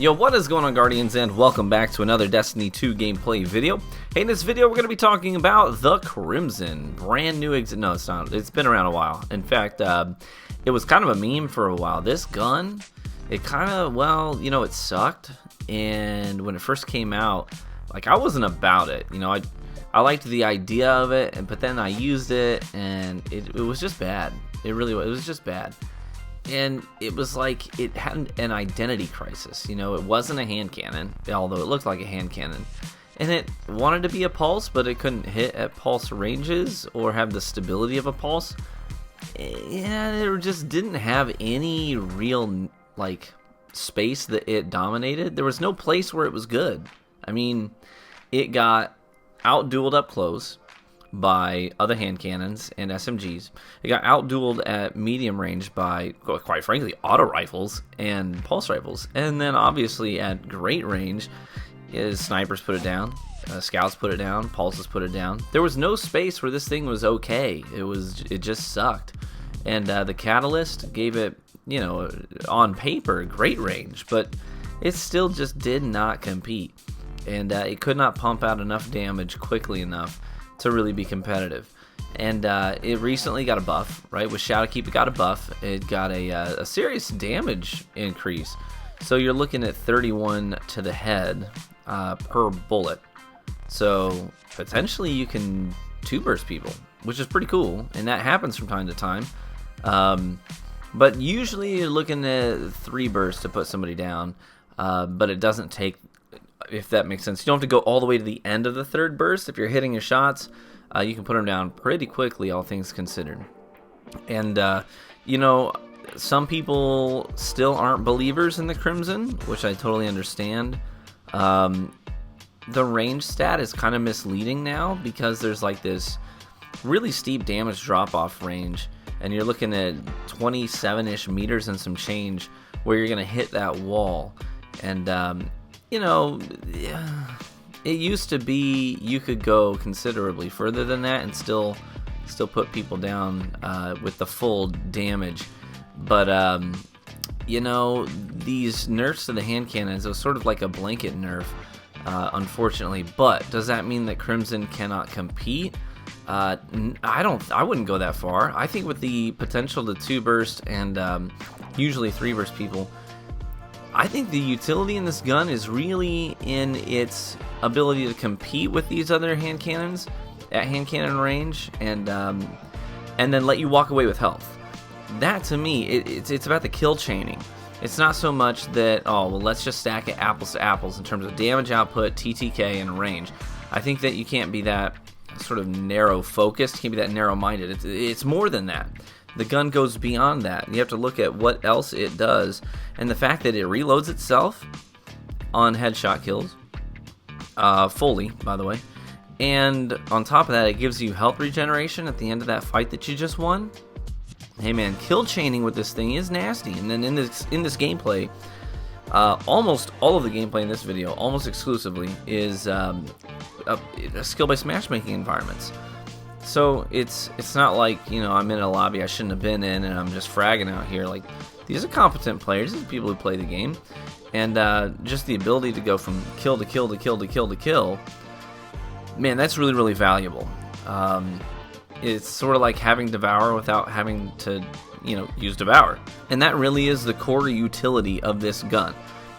Yo, what is going on, Guardians, and welcome back to another Destiny 2 gameplay video. Hey, in this video we're going to be talking about the Crimson. Brand new no, it's not. It's been around a while. In fact, it was kind of a meme for a while. This gun, it kind of, well, you know, it sucked. And when it first came out, like, I wasn't about it. You know, I liked the idea of it, but then I used it, and it was just bad. It really was. It was just bad. And it was like it had an identity crisis. You know, it wasn't a hand cannon, although it looked like a hand cannon. And it wanted to be a pulse, but it couldn't hit at pulse ranges or have the stability of a pulse. And it just didn't have any real, like, space that it dominated. There was no place where it was good. I mean, it got out-dueled up close by other hand cannons and SMGs. It got out-dueled at medium range by, quite frankly, auto rifles and pulse rifles. And then obviously at great range, snipers put it down, scouts put it down, pulses put it down. There was no space where this thing was okay. It just sucked. And the Catalyst gave it, you know, on paper, great range, but it still just did not compete. And it could not pump out enough damage quickly enough to really be competitive. And it recently got a buff, right? With Shadowkeep, it got a buff. It got a serious damage increase. So you're looking at 31 to the head per bullet. So potentially you can two-burst people, which is pretty cool. And that happens from time to time. But usually you're looking at 3 bursts to put somebody down. But it doesn't take, if that makes sense. You don't have to go all the way to the end of the 3rd burst. If you're hitting your shots, you can put them down pretty quickly, all things considered. And, you know, some people still aren't believers in the Crimson, which I totally understand. The range stat is kind of misleading now because there's like this really steep damage drop-off range, and you're looking at 27-ish meters and some change where you're going to hit that wall. And, you know, it used to be you could go considerably further than that and still put people down with the full damage. But, you know, these nerfs to the hand cannons, it was sort of like a blanket nerf, unfortunately. But does that mean that Crimson cannot compete? I wouldn't go that far. I think with the potential to 2-burst and usually 3-burst people, I think the utility in this gun is really in its ability to compete with these other hand cannons at hand cannon range, and then let you walk away with health. That, to me, it's about the kill chaining. It's not so much that, oh, well, let's just stack it apples to apples in terms of damage output, TTK, and range. I think that you can't be that sort of narrow-focused, you can't be that narrow-minded. It's more than that. The gun goes beyond that. You have to look at what else it does, and the fact that it reloads itself on headshot kills, fully, by the way, and on top of that, it gives you health regeneration at the end of that fight that you just won. Hey man, kill chaining with this thing is nasty. And then in this gameplay, almost all of the gameplay in this video, almost exclusively, is skill-based matchmaking environments. So it's not like, you know, I'm in a lobby I shouldn't have been in and I'm just fragging out here. Like, these are competent players. These are people who play the game. And just the ability to go from kill to kill to kill to kill to kill, man, that's really, really valuable. It's sort of like having Devour without having to, you know, use Devour. And that really is the core utility of this gun,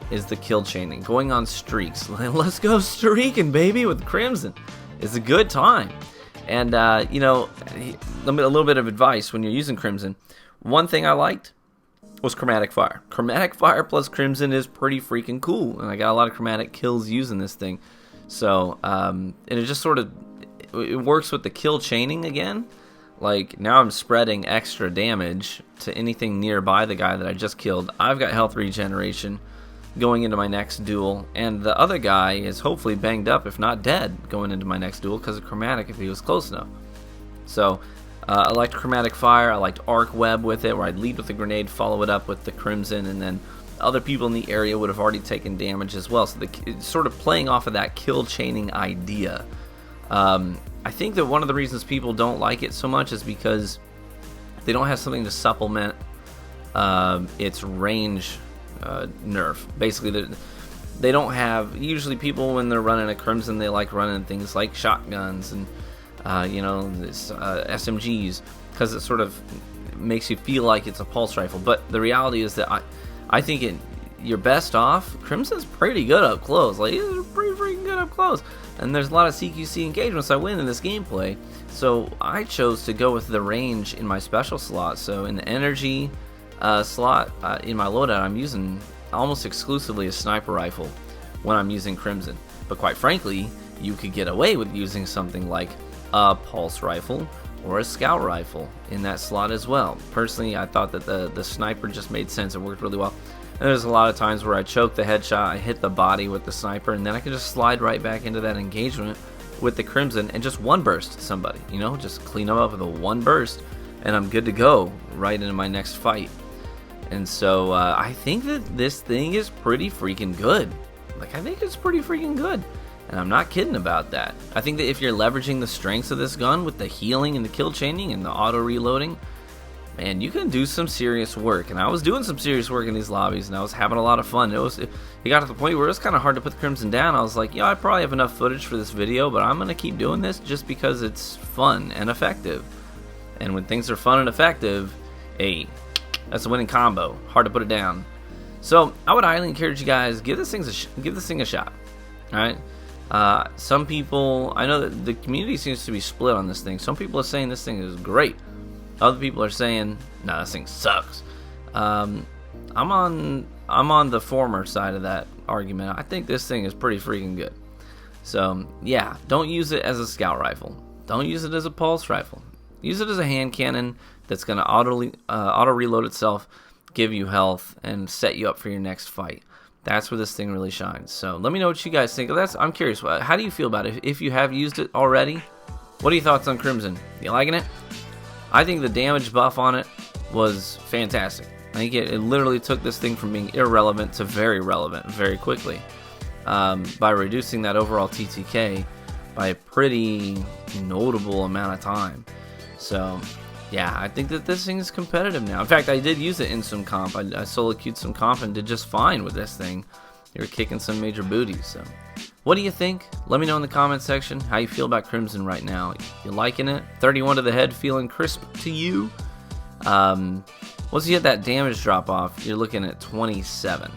is the kill chaining. Going on streaks. Let's go streaking, baby, with Crimson. It's a good time. And, you know, a little bit of advice when you're using Crimson. One thing I liked was Chromatic Fire. Chromatic Fire plus Crimson is pretty freaking cool. And I got a lot of chromatic kills using this thing. So, and it just sort of, it works with the kill chaining again. Like, now I'm spreading extra damage to anything nearby the guy that I just killed. I've got health regeneration going into my next duel, and the other guy is hopefully banged up, if not dead, going into my next duel because of Chromatic if he was close enough. So I liked Chromatic Fire. I liked Arc Web with it, where I'd lead with the grenade, follow it up with the Crimson, and then other people in the area would have already taken damage as well. So it's sort of playing off of that kill chaining idea. I think that one of the reasons people don't like it so much is because they don't have something to supplement its range nerf. Basically, they don't have, usually people when they're running a Crimson, they like running things like shotguns and SMGs, because it sort of makes you feel like it's a pulse rifle. But the reality is that I think you're best off. Crimson's pretty good up close. Like, it's pretty freaking good up close. And there's a lot of CQC engagements I win in this gameplay. So I chose to go with the range in my special slot. So in the energy slot in my loadout, I'm using almost exclusively a sniper rifle when I'm using Crimson. But quite frankly, you could get away with using something like a pulse rifle or a scout rifle in that slot as well. Personally, I thought that the sniper just made sense. It worked really well. And there's a lot of times where I choke the headshot, I hit the body with the sniper, and then I can just slide right back into that engagement with the Crimson and just one burst somebody, just clean them up with a one burst, and I'm good to go right into my next fight. And so I think that this thing is pretty freaking good. Like, I think it's pretty freaking good. And I'm not kidding about that. I think that if you're leveraging the strengths of this gun with the healing and the kill chaining and the auto reloading, man, you can do some serious work. And I was doing some serious work in these lobbies, and I was having a lot of fun. It got to the point where it was kind of hard to put the Crimson down. I was like, I probably have enough footage for this video, but I'm going to keep doing this just because it's fun and effective. And when things are fun and effective, hey, that's a winning combo. Hard to put it down. So I would highly encourage you guys, give this thing a shot. All right. Some people, I know that the community seems to be split on this thing. Some people are saying this thing is great. Other people are saying, no, this thing sucks. I'm on the former side of that argument. I think this thing is pretty freaking good. So yeah, don't use it as a scout rifle. Don't use it as a pulse rifle. Use it as a hand cannon that's going to auto reload itself, give you health, and set you up for your next fight. That's where this thing really shines. So let me know what you guys think. I'm curious. How do you feel about it? If you have used it already, what are your thoughts on Crimson? You liking it? I think the damage buff on it was fantastic. I think it literally took this thing from being irrelevant to very relevant very quickly by reducing that overall TTK by a pretty notable amount of time. So yeah, I think that this thing is competitive now. In fact, I did use it in some comp. I solo queued some comp and did just fine with this thing. You were kicking some major booties. So what do you think? Let me know in the comment section how you feel about Crimson right now. You liking it? 31 to the head, feeling crisp to you? Once you hit that damage drop off, you're looking at 27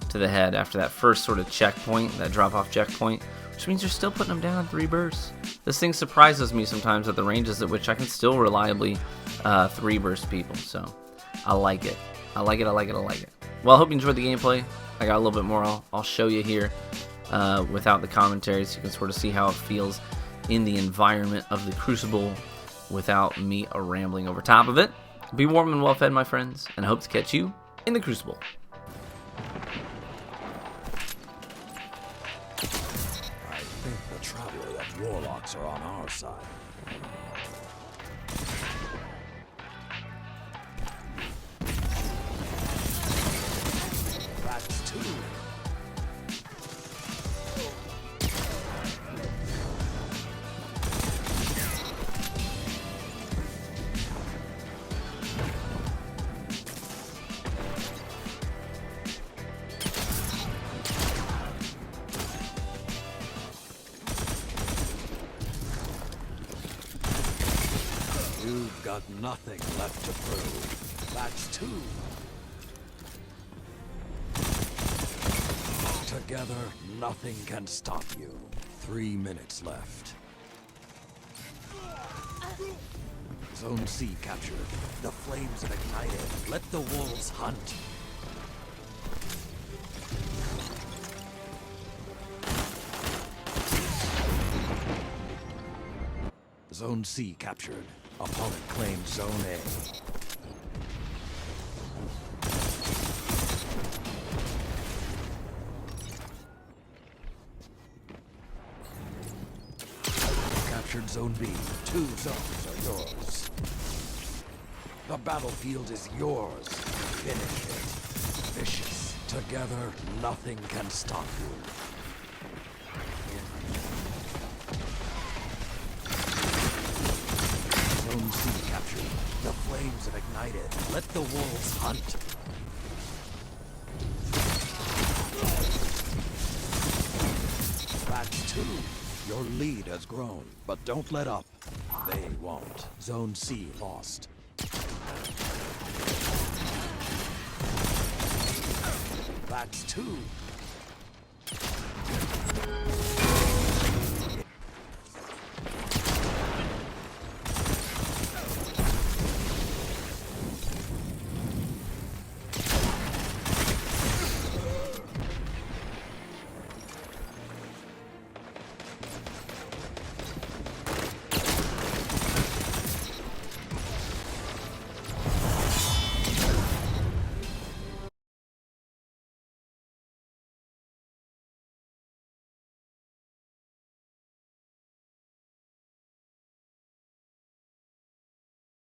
to the head after that first sort of checkpoint, that drop off checkpoint, which means you're still putting them down in 3 bursts. This thing surprises me sometimes at the ranges at which I can still reliably 3 burst people. So I like it. I like it. Well, I hope you enjoyed the gameplay. I got a little bit more I'll show you here without the commentary, so you can sort of see how it feels in the environment of the Crucible without me rambling over top of it. Be warm and well fed, my friends, and I hope to catch you in the Crucible. I think the Traveler and Warlocks are on our side. That's 2. You've got nothing left to prove. That's 2. Together, nothing can stop you. 3 minutes left. Zone C captured. The flames have ignited. Let the wolves hunt. Zone C captured. Opponent claims Zone A. Captured Zone B. 2 zones are yours. The battlefield is yours. Finish it. Vicious. Together, nothing can stop you. Zone C captured. The flames have ignited. Let the wolves hunt. Your lead has grown, but don't let up. They won't. Zone C lost. That's two.